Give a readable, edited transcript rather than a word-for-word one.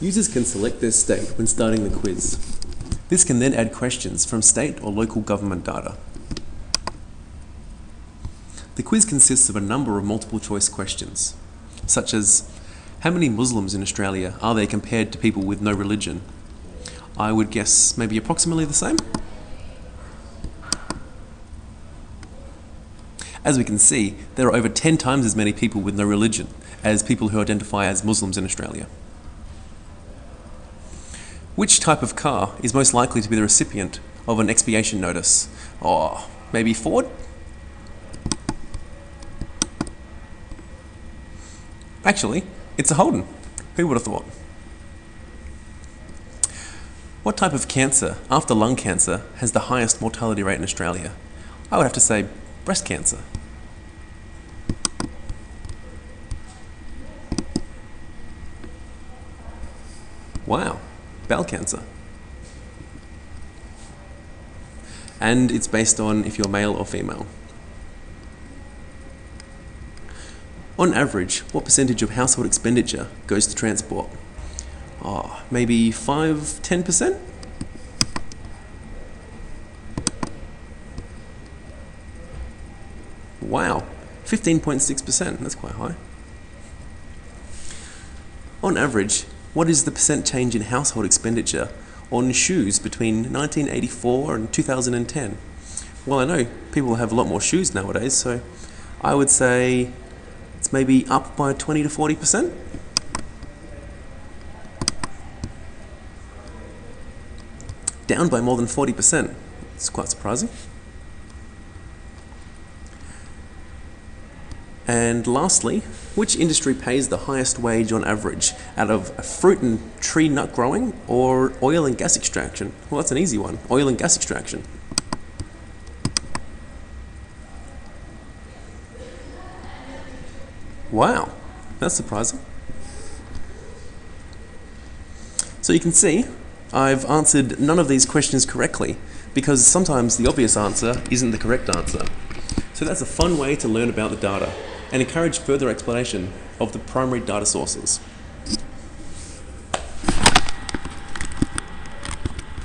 Users can select their state when starting the quiz. This can then add questions from state or local government data. The quiz consists of a number of multiple choice questions, such as, how many Muslims in Australia are there compared to people with no religion? I would guess maybe approximately the same. As we can see, there are over 10 times as many people with no religion as people who identify as Muslims in Australia. Which type of car is most likely to be the recipient of an expiation notice? Oh, maybe Ford? Actually, it's a Holden. Who would have thought? What type of cancer, after lung cancer, has the highest mortality rate in Australia? I would have to say breast cancer. Wow, bowel cancer. And it's based on if you're male or female. On average, what percentage of household expenditure goes to transport? Oh, maybe 5–10%? Wow, 15.6%, that's quite high. On average, what is the percent change in household expenditure on shoes between 1984 and 2010? Well, I know people have a lot more shoes nowadays, so I would say it's maybe up by 20 to 40%. Down by more than 40%. It's quite surprising. And lastly, which industry pays the highest wage on average out of fruit and tree nut growing or oil and gas extraction? Well, that's an easy one. Oil and gas extraction. Wow, that's surprising. So you can see, I've answered none of these questions correctly because sometimes the obvious answer isn't the correct answer. So that's a fun way to learn about the data and encourage further explanation of the primary data sources.